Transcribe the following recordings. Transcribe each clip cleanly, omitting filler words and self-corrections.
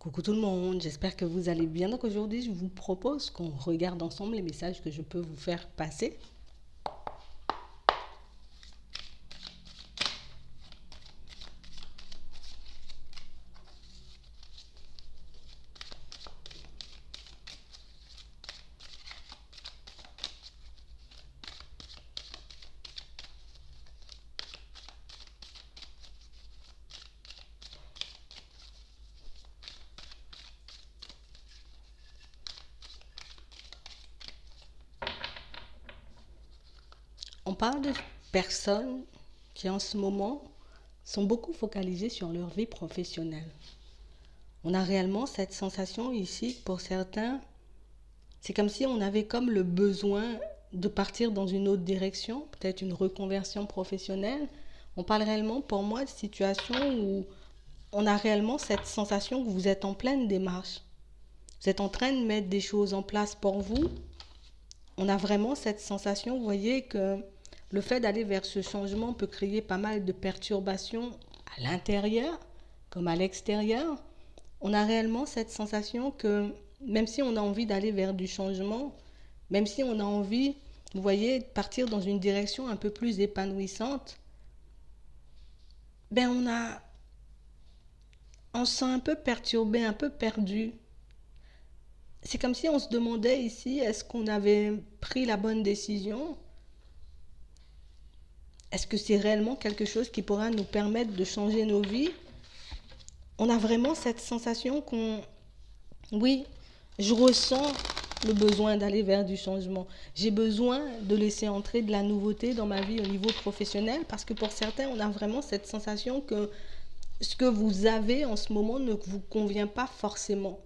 Coucou tout le monde, j'espère que vous allez bien. Donc aujourd'hui, je vous propose qu'on regarde ensemble les messages que je peux vous faire passer. On parle de personnes qui en ce moment sont beaucoup focalisées sur leur vie professionnelle. On a réellement cette sensation ici que pour certains, c'est comme si on avait comme le besoin de partir dans une autre direction, peut-être une reconversion professionnelle. On parle réellement pour moi de situations où on a réellement cette sensation que vous êtes en pleine démarche. Vous êtes en train de mettre des choses en place pour vous. On a vraiment cette sensation, vous voyez, que le fait d'aller vers ce changement peut créer pas mal de perturbations à l'intérieur comme à l'extérieur. On a réellement cette sensation que même si on a envie d'aller vers du changement, même si on a envie, vous voyez, de partir dans une direction un peu plus épanouissante, ben on se sent un peu perturbé, un peu perdu. C'est comme si on se demandait ici, est-ce qu'on avait pris la bonne décision? Est-ce que c'est réellement quelque chose qui pourra nous permettre de changer nos vies? On a vraiment cette sensation oui, je ressens le besoin d'aller vers du changement. J'ai besoin de laisser entrer de la nouveauté dans ma vie au niveau professionnel parce que pour certains, on a vraiment cette sensation que ce que vous avez en ce moment ne vous convient pas forcément.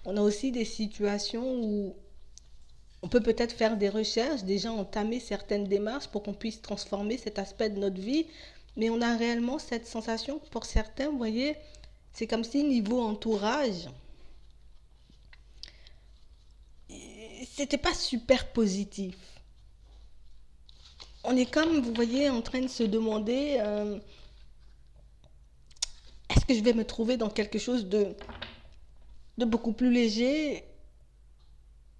On a aussi des situations où on peut peut-être faire des recherches, déjà entamer certaines démarches pour qu'on puisse transformer cet aspect de notre vie, mais on a réellement cette sensation que pour certains, vous voyez, c'est comme si niveau entourage, c'était pas super positif. On est comme, vous voyez, en train de se demander, est-ce que je vais me trouver dans quelque chose de beaucoup plus léger,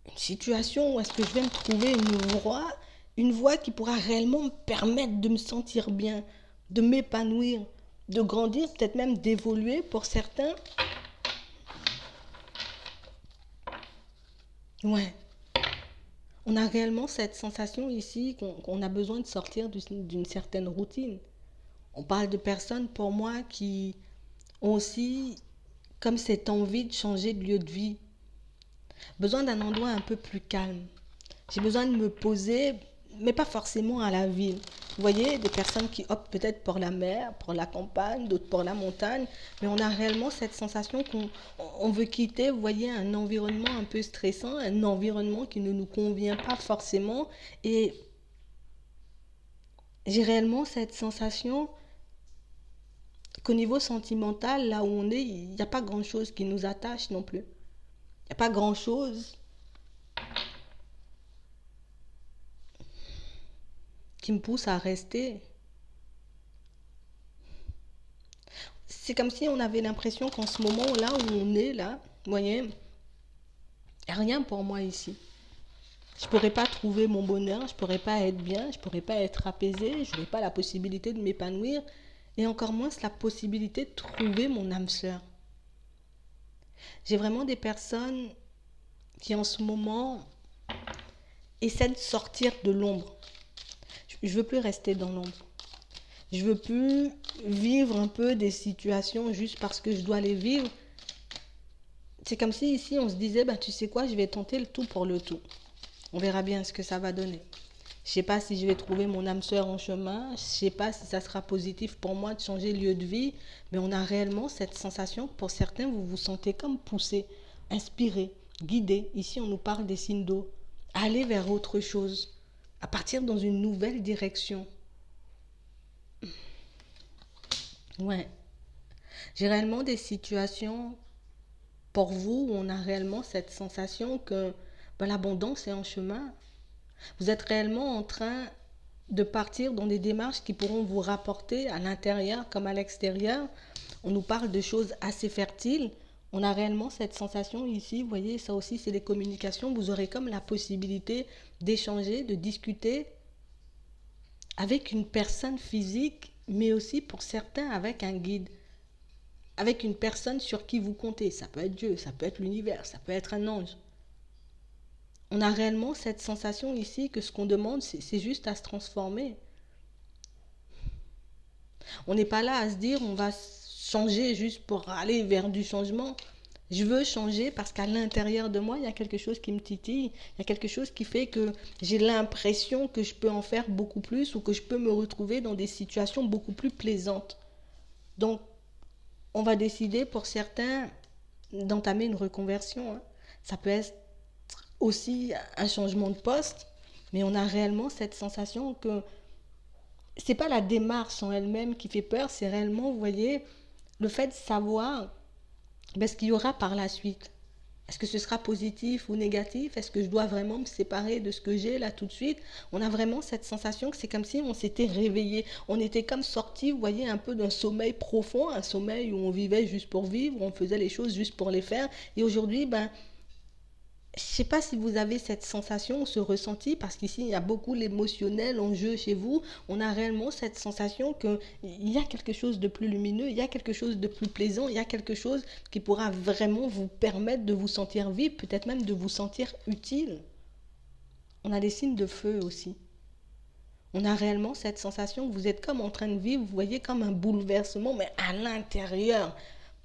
une situation où est-ce que je vais me trouver une voie qui pourra réellement me permettre de me sentir bien, de m'épanouir, de grandir, peut-être même d'évoluer pour certains. Ouais, on a réellement cette sensation ici qu'on a besoin de sortir d'une certaine routine. On parle de personnes pour moi qui ont aussi comme cette envie de changer de lieu de vie, besoin d'un endroit un peu plus calme. J'ai besoin de me poser, mais pas forcément à la ville. Vous voyez, des personnes qui optent peut-être pour la mer, pour la campagne, d'autres pour la montagne, mais on a réellement cette sensation qu'on veut quitter, vous voyez, un environnement un peu stressant, un environnement qui ne nous convient pas forcément. Et j'ai réellement cette sensation qu'au niveau sentimental, là où on est, il n'y a pas grand-chose qui nous attache non plus. Il n'y a pas grand-chose qui me pousse à rester. C'est comme si on avait l'impression qu'en ce moment là où on est là, vous voyez, il n'y a rien pour moi ici. Je ne pourrais pas trouver mon bonheur, je ne pourrais pas être bien, je ne pourrais pas être apaisée, je n'aurais pas la possibilité de m'épanouir et encore moins la possibilité de trouver mon âme sœur. J'ai vraiment des personnes qui en ce moment essaient de sortir de l'ombre. Je ne veux plus rester dans l'ombre. Je ne veux plus vivre un peu des situations juste parce que je dois les vivre. C'est comme si ici on se disait, bah, tu sais quoi, je vais tenter le tout pour le tout. On verra bien ce que ça va donner. Je ne sais pas si je vais trouver mon âme sœur en chemin. Je ne sais pas si ça sera positif pour moi de changer de lieu de vie. Mais on a réellement cette sensation que pour certains, vous vous sentez comme poussé, inspiré, guidé. Ici, on nous parle des signes d'eau. Aller vers autre chose. À partir dans une nouvelle direction. Ouais. J'ai réellement des situations pour vous où on a réellement cette sensation que ben, l'abondance est en chemin. Vous êtes réellement en train de partir dans des démarches qui pourront vous rapporter à l'intérieur comme à l'extérieur. On nous parle de choses assez fertiles. On a réellement cette sensation ici, vous voyez, ça aussi c'est les communications, vous aurez comme la possibilité d'échanger, de discuter avec une personne physique, mais aussi pour certains avec un guide, avec une personne sur qui vous comptez. Ça peut être Dieu, ça peut être l'univers, ça peut être un ange. On a réellement cette sensation ici que ce qu'on demande, c'est juste à se transformer. On n'est pas là à se dire on va changer juste pour aller vers du changement. Je veux changer parce qu'à l'intérieur de moi, il y a quelque chose qui me titille, il y a quelque chose qui fait que j'ai l'impression que je peux en faire beaucoup plus ou que je peux me retrouver dans des situations beaucoup plus plaisantes. Donc, on va décider pour certains d'entamer une reconversion, hein. Ça peut être aussi un changement de poste, mais on a réellement cette sensation que c'est pas la démarche en elle-même qui fait peur, c'est réellement, vous voyez, le fait de savoir ce qu'il y aura par la suite. Est-ce que ce sera positif ou négatif? Est-ce que je dois vraiment me séparer de ce que j'ai là tout de suite? On a vraiment cette sensation que c'est comme si on s'était réveillé. On était comme sorti, vous voyez, un peu d'un sommeil profond, un sommeil où on vivait juste pour vivre, on faisait les choses juste pour les faire. Et aujourd'hui, je ne sais pas si vous avez cette sensation, ce ressenti, parce qu'ici, il y a beaucoup l'émotionnel en jeu chez vous. On a réellement cette sensation qu'il y a quelque chose de plus lumineux, il y a quelque chose de plus plaisant, il y a quelque chose qui pourra vraiment vous permettre de vous sentir vivre, peut-être même de vous sentir utile. On a des signes de feu aussi. On a réellement cette sensation que vous êtes comme en train de vivre, vous voyez, comme un bouleversement, mais à l'intérieur.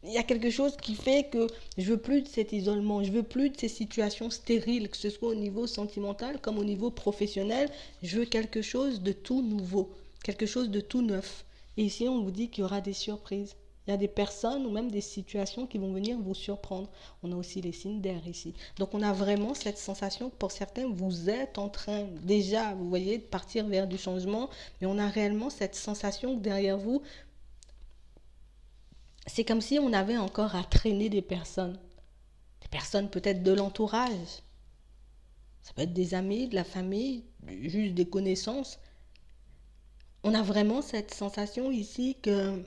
Il y a quelque chose qui fait que je veux plus de cet isolement, je veux plus de ces situations stériles, que ce soit au niveau sentimental comme au niveau professionnel. Je veux quelque chose de tout nouveau, quelque chose de tout neuf. Et ici, on vous dit qu'il y aura des surprises. Il y a des personnes ou même des situations qui vont venir vous surprendre. On a aussi les signes d'air ici. Donc on a vraiment cette sensation que pour certains, vous êtes en train déjà, vous voyez, de partir vers du changement, mais on a réellement cette sensation que derrière vous, c'est comme si on avait encore à traîner des personnes peut-être de l'entourage. Ça peut être des amis, de la famille, juste des connaissances. On a vraiment cette sensation ici que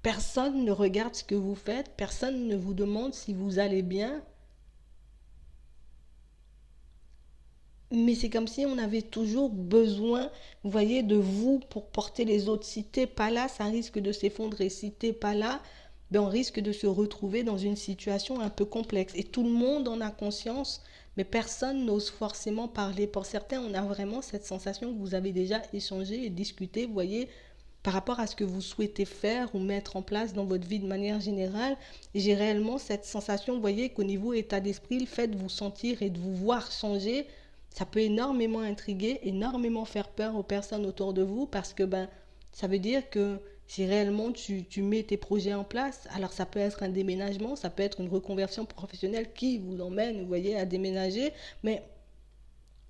personne ne regarde ce que vous faites, personne ne vous demande si vous allez bien. Mais c'est comme si on avait toujours besoin, vous voyez, de vous pour porter les autres. Si t'es pas là, ça risque de s'effondrer. Si t'es pas là, on risque de se retrouver dans une situation un peu complexe. Et tout le monde en a conscience, mais personne n'ose forcément parler. Pour certains, on a vraiment cette sensation que vous avez déjà échangé et discuté, vous voyez, par rapport à ce que vous souhaitez faire ou mettre en place dans votre vie de manière générale. Et j'ai réellement cette sensation, vous voyez, qu'au niveau état d'esprit, le fait de vous sentir et de vous voir changer, ça peut énormément intriguer, énormément faire peur aux personnes autour de vous parce que ça veut dire que si réellement tu mets tes projets en place, alors ça peut être un déménagement, ça peut être une reconversion professionnelle qui vous emmène, vous voyez, à déménager, mais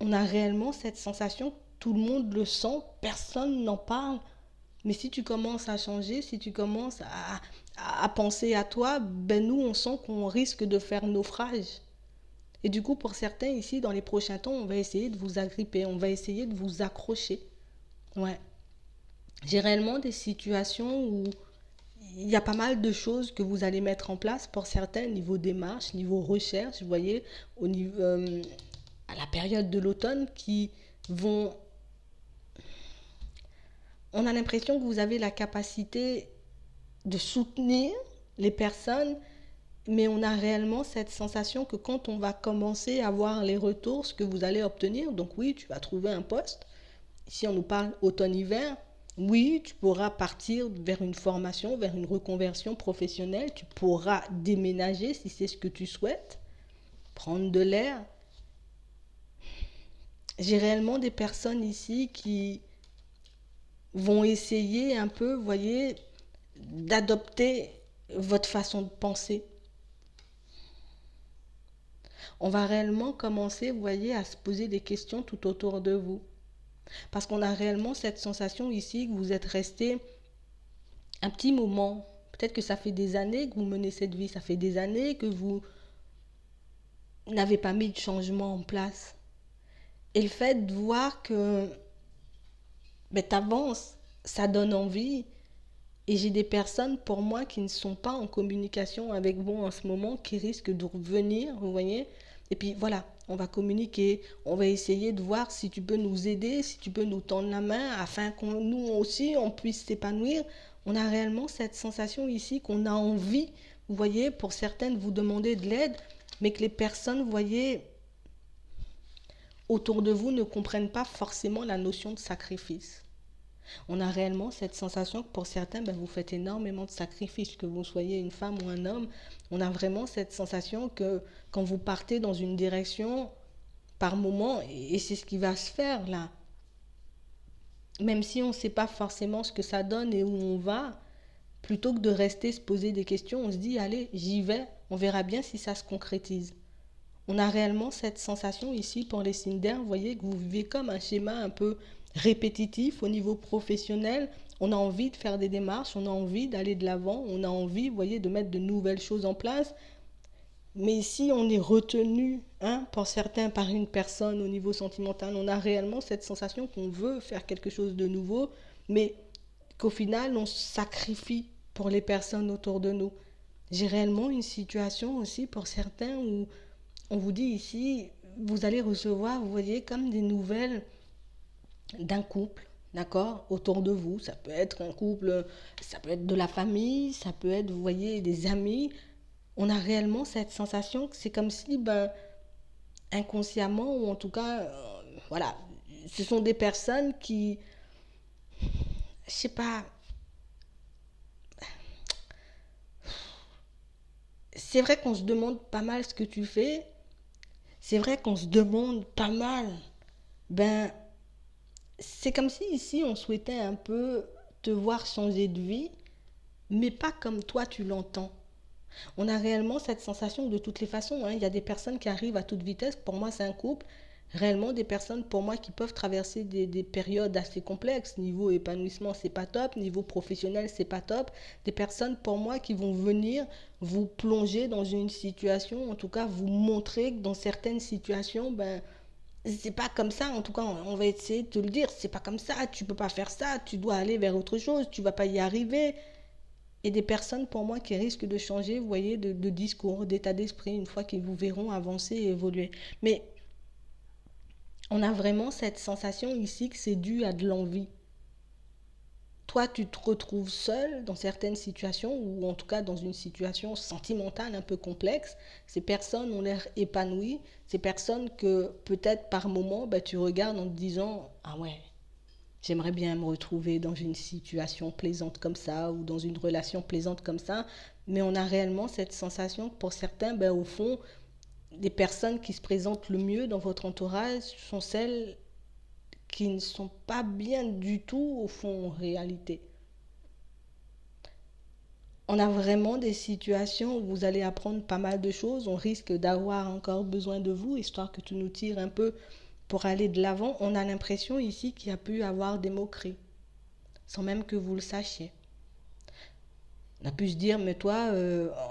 on a réellement cette sensation, tout le monde le sent, personne n'en parle. Mais si tu commences à changer, si tu commences à penser à toi, nous on sent qu'on risque de faire naufrage. Et du coup, pour certains ici, dans les prochains temps, on va essayer de vous agripper, on va essayer de vous accrocher. Ouais. J'ai réellement des situations où il y a pas mal de choses que vous allez mettre en place pour certains, niveau démarche, niveau recherche, vous voyez, au niveau, à la période de l'automne, qui vont... On a l'impression que vous avez la capacité de soutenir les personnes, mais on a réellement cette sensation que quand on va commencer à voir les retours, ce que vous allez obtenir, donc oui, tu vas trouver un poste. Si on nous parle automne-hiver, oui, tu pourras partir vers une formation, vers une reconversion professionnelle, tu pourras déménager si c'est ce que tu souhaites, prendre de l'air. J'ai réellement des personnes ici qui vont essayer un peu, vous voyez, d'adopter votre façon de penser. On va réellement commencer, vous voyez, à se poser des questions tout autour de vous. Parce qu'on a réellement cette sensation ici que vous êtes resté un petit moment. Peut-être que ça fait des années que vous menez cette vie, ça fait des années que vous n'avez pas mis de changement en place. Et le fait de voir que tu avances, ça donne envie. Et j'ai des personnes pour moi qui ne sont pas en communication avec vous en ce moment, qui risquent de revenir, vous voyez. Et puis voilà, on va communiquer, on va essayer de voir si tu peux nous aider, si tu peux nous tendre la main, afin qu'on nous aussi, on puisse s'épanouir. On a réellement cette sensation ici qu'on a envie, vous voyez, pour certains de vous demander de l'aide, mais que les personnes, vous voyez, autour de vous ne comprennent pas forcément la notion de sacrifice. On a réellement cette sensation que pour certains, ben, vous faites énormément de sacrifices, que vous soyez une femme ou un homme. On a vraiment cette sensation que quand vous partez dans une direction, par moment, et c'est ce qui va se faire là, même si on ne sait pas forcément ce que ça donne et où on va, plutôt que de rester se poser des questions, on se dit, allez, j'y vais, on verra bien si ça se concrétise. On a réellement cette sensation ici pour les signes d'air, vous voyez que vous vivez comme un schéma un peu répétitif au niveau professionnel. On a envie de faire des démarches, on a envie d'aller de l'avant, on a envie, vous voyez, de mettre de nouvelles choses en place. Mais si on est retenu, hein, pour certains, par une personne au niveau sentimental, on a réellement cette sensation qu'on veut faire quelque chose de nouveau, mais qu'au final, on se sacrifie pour les personnes autour de nous. J'ai réellement une situation aussi pour certains où on vous dit ici, vous allez recevoir, vous voyez, comme des nouvelles d'un couple, d'accord, autour de vous. Ça peut être un couple, ça peut être de la famille, ça peut être, vous voyez, des amis. On a réellement cette sensation que c'est comme si, ben, inconsciemment, ou en tout cas, voilà, ce sont des personnes qui, je sais pas, c'est vrai qu'on se demande pas mal ce que tu fais, c'est vrai qu'on se demande pas mal, ben, c'est comme si ici on souhaitait un peu te voir changer de vie, mais pas comme toi tu l'entends. On a réellement cette sensation de toutes les façons, hein. Il y a des personnes qui arrivent à toute vitesse. Pour moi, c'est un couple. Réellement, des personnes, pour moi, qui peuvent traverser des périodes assez complexes. Niveau épanouissement, c'est pas top. Niveau professionnel, c'est pas top. Des personnes, pour moi, qui vont venir vous plonger dans une situation, en tout cas, vous montrer que dans certaines situations, ben, c'est pas comme ça. En tout cas, on va essayer de te le dire. C'est pas comme ça. Tu peux pas faire ça. Tu dois aller vers autre chose. Tu vas pas y arriver. Et des personnes pour moi qui risquent de changer, vous voyez, de discours, d'état d'esprit, une fois qu'ils vous verront avancer et évoluer. Mais on a vraiment cette sensation ici que c'est dû à de l'envie. Toi, tu te retrouves seul dans certaines situations, ou en tout cas dans une situation sentimentale un peu complexe. Ces personnes ont l'air épanouies. Ces personnes que peut-être par moment, bah, tu regardes en te disant, ah ouais, j'aimerais bien me retrouver dans une situation plaisante comme ça ou dans une relation plaisante comme ça. Mais on a réellement cette sensation que pour certains, ben, au fond, les personnes qui se présentent le mieux dans votre entourage sont celles qui ne sont pas bien du tout au fond en réalité. On a vraiment des situations où vous allez apprendre pas mal de choses. On risque d'avoir encore besoin de vous, histoire que tu nous tires un peu pour aller de l'avant. On a l'impression ici qu'il y a pu avoir des moqueries, sans même que vous le sachiez. On a pu se dire, mais toi,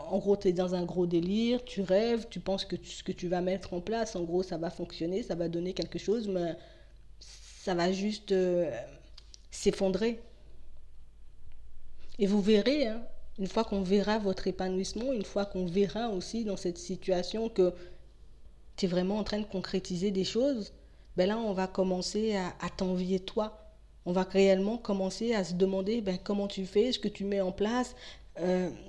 en gros, tu es dans un gros délire, tu rêves, tu penses que ce que tu vas mettre en place, en gros, ça va fonctionner, ça va donner quelque chose, mais ça va juste s'effondrer. Et vous verrez, hein, une fois qu'on verra votre épanouissement, une fois qu'on verra aussi dans cette situation que tu es vraiment en train de concrétiser des choses, ben là, on va commencer à t'envier toi. On va réellement commencer à se demander ben, comment tu fais, ce que tu mets en place.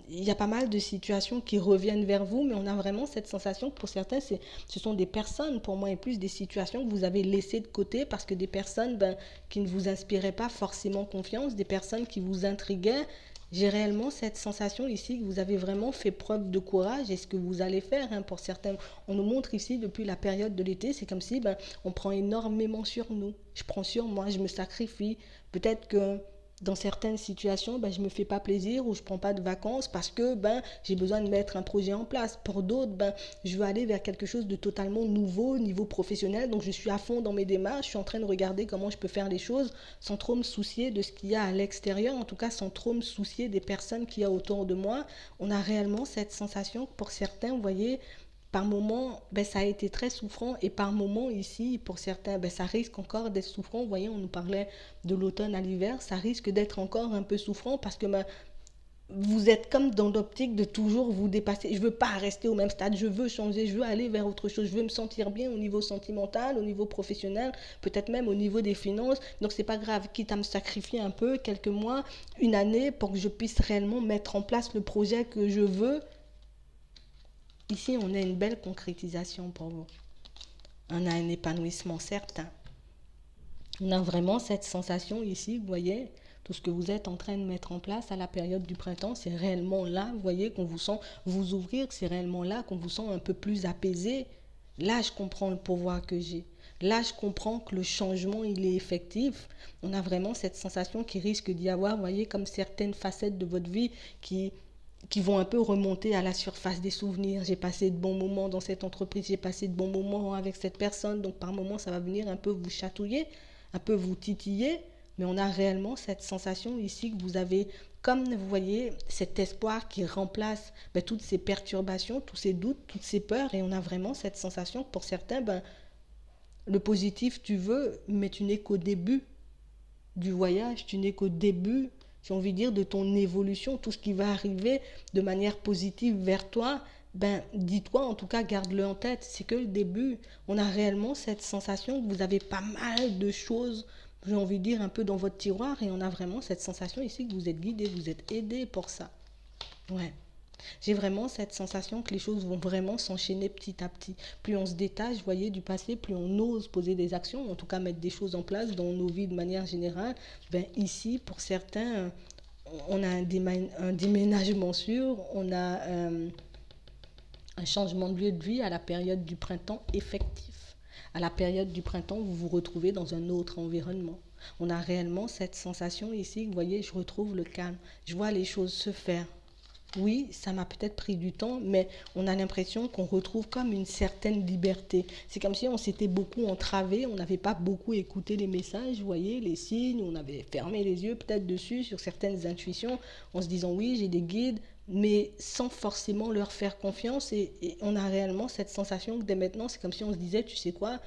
Il y a pas mal de situations qui reviennent vers vous, mais on a vraiment cette sensation que pour certains, ce sont des personnes, pour moi, et plus des situations que vous avez laissées de côté parce que des personnes ben, qui ne vous inspiraient pas forcément confiance, des personnes qui vous intriguaient. J'ai réellement cette sensation ici que vous avez vraiment fait preuve de courage et ce que vous allez faire, hein, pour certains. On nous montre ici depuis la période de l'été, c'est comme si ben, on prend énormément sur nous. Je prends sur moi, je me sacrifie. Peut-être que dans certaines situations, ben, je ne me fais pas plaisir ou je ne prends pas de vacances parce que ben, j'ai besoin de mettre un projet en place. Pour d'autres, ben, je veux aller vers quelque chose de totalement nouveau au niveau professionnel. Donc je suis à fond dans mes démarches, je suis en train de regarder comment je peux faire les choses sans trop me soucier de ce qu'il y a à l'extérieur, en tout cas sans trop me soucier des personnes qu'il y a autour de moi. On a réellement cette sensation que pour certains, vous voyez, par moments, ben, ça a été très souffrant et par moments ici, pour certains, ben, ça risque encore d'être souffrant. Vous voyez, on nous parlait de l'automne à l'hiver, ça risque d'être encore un peu souffrant parce que ben, vous êtes comme dans l'optique de toujours vous dépasser. Je ne veux pas rester au même stade, je veux changer, je veux aller vers autre chose, je veux me sentir bien au niveau sentimental, au niveau professionnel, peut-être même au niveau des finances. Donc c'est pas grave, quitte à me sacrifier un peu, quelques mois, une année, pour que je puisse réellement mettre en place le projet que je veux. Ici, on a une belle concrétisation pour vous. On a un épanouissement certain. On a vraiment cette sensation ici, vous voyez, tout ce que vous êtes en train de mettre en place à la période du printemps, c'est réellement là, vous voyez, qu'on vous sent vous ouvrir, c'est réellement là qu'on vous sent un peu plus apaisé. Là, je comprends le pouvoir que j'ai. Là, je comprends que le changement, il est effectif. On a vraiment cette sensation qu'il risque d'y avoir, vous voyez, comme certaines facettes de votre vie qui vont un peu remonter à la surface des souvenirs. J'ai passé de bons moments dans cette entreprise, j'ai passé de bons moments avec cette personne, donc par moments, ça va venir un peu vous chatouiller, un peu vous titiller, mais on a réellement cette sensation ici que vous avez, comme vous voyez, cet espoir qui remplace ben, toutes ces perturbations, tous ces doutes, toutes ces peurs, et on a vraiment cette sensation que pour certains, ben, le positif tu veux, mais tu n'es qu'au début du voyage, tu n'es qu'au début, j'ai envie de dire, de ton évolution, tout ce qui va arriver de manière positive vers toi, ben dis-toi, en tout cas, garde-le en tête, c'est que le début. On a réellement cette sensation que vous avez pas mal de choses, j'ai envie de dire, un peu dans votre tiroir, et on a vraiment cette sensation ici que vous êtes guidé, vous êtes aidé pour ça. Ouais. J'ai vraiment cette sensation que les choses vont vraiment s'enchaîner petit à petit. Plus on se détache, vous voyez, du passé, plus on ose poser des actions, en tout cas mettre des choses en place dans nos vies de manière générale. Ben ici, pour certains, on a un déménagement sûr, on a un changement de lieu de vie à la période du printemps effectif. À la période du printemps, vous vous retrouvez dans un autre environnement. On a réellement cette sensation ici, vous voyez, je retrouve le calme. Je vois les choses se faire. Oui, ça m'a peut-être pris du temps, mais on a l'impression qu'on retrouve comme une certaine liberté. C'est comme si on s'était beaucoup entravé, on n'avait pas beaucoup écouté les messages, vous voyez, les signes, on avait fermé les yeux peut-être dessus sur certaines intuitions, en se disant oui, j'ai des guides, mais sans forcément leur faire confiance. Et on a réellement cette sensation que dès maintenant, c'est comme si on se disait, tu sais quoi,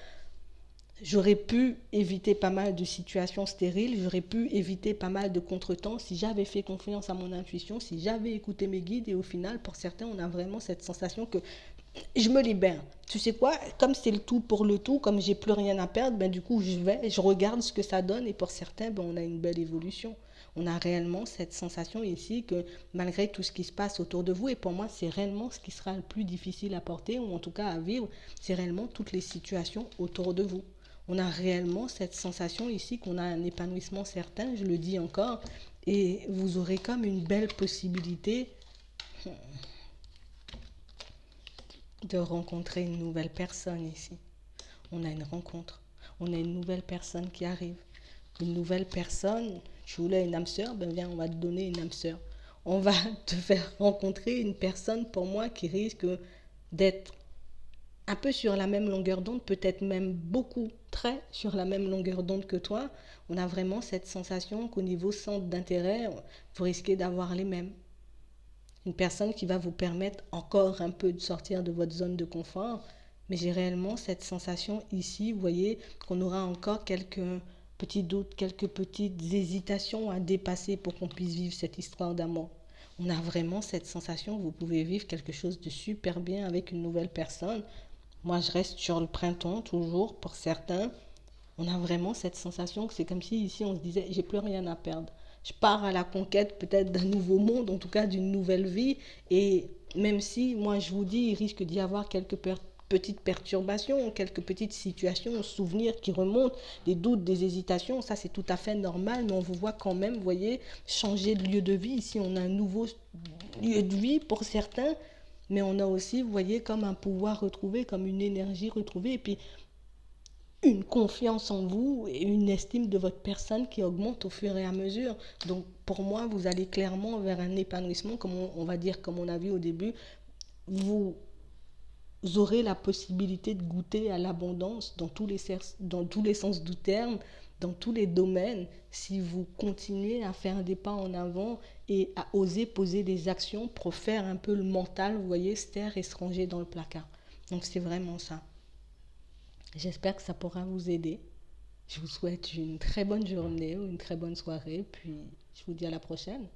j'aurais pu éviter pas mal de situations stériles, j'aurais pu éviter pas mal de contretemps si j'avais fait confiance à mon intuition, si j'avais écouté mes guides. Et au final, pour certains, on a vraiment cette sensation que je me libère. Tu sais quoi, comme c'est le tout pour le tout, comme j'ai plus rien à perdre, ben du coup je regarde ce que ça donne. Et pour certains, ben, on a une belle évolution. On a réellement cette sensation ici que malgré tout ce qui se passe autour de vous, et pour moi c'est réellement ce qui sera le plus difficile à porter, ou en tout cas à vivre, c'est réellement toutes les situations autour de vous. On a réellement cette sensation ici qu'on a un épanouissement certain, je le dis encore, et vous aurez comme une belle possibilité de rencontrer une nouvelle personne ici. On a une rencontre, on a une nouvelle personne qui arrive. Une nouvelle personne, tu voulais une âme sœur, ben viens, on va te donner une âme sœur. On va te faire rencontrer une personne, pour moi, qui risque d'être un peu sur la même longueur d'onde, peut-être même beaucoup, très sur la même longueur d'onde que toi. On a vraiment cette sensation qu'au niveau centre d'intérêt, vous risquez d'avoir les mêmes. Une personne qui va vous permettre encore un peu de sortir de votre zone de confort. Mais j'ai réellement cette sensation ici, vous voyez, qu'on aura encore quelques petits doutes, quelques petites hésitations à dépasser pour qu'on puisse vivre cette histoire d'amour. On a vraiment cette sensation que vous pouvez vivre quelque chose de super bien avec une nouvelle personne. Moi, je reste sur le printemps, toujours, pour certains. On a vraiment cette sensation que c'est comme si ici, on se disait, j'ai plus rien à perdre. Je pars à la conquête peut-être d'un nouveau monde, en tout cas d'une nouvelle vie. Et même si, moi, je vous dis, il risque d'y avoir quelques petites perturbations, quelques petites situations, souvenirs qui remontent, des doutes, des hésitations, ça c'est tout à fait normal, mais on vous voit quand même, vous voyez, changer de lieu de vie. Ici, on a un nouveau lieu de vie pour certains, mais on a aussi, vous voyez, comme un pouvoir retrouvé, comme une énergie retrouvée, et puis une confiance en vous et une estime de votre personne qui augmente au fur et à mesure. Donc pour moi, vous allez clairement vers un épanouissement, comme on va dire, comme on a vu au début. Vous aurez la possibilité de goûter à l'abondance dans tous les sens du terme, dans tous les domaines, si vous continuez à faire des pas en avant et à oser poser des actions pour faire un peu le mental, vous voyez, se taire et se ranger dans le placard. Donc c'est vraiment ça. J'espère que ça pourra vous aider. Je vous souhaite une très bonne journée ou une très bonne soirée, puis je vous dis à la prochaine.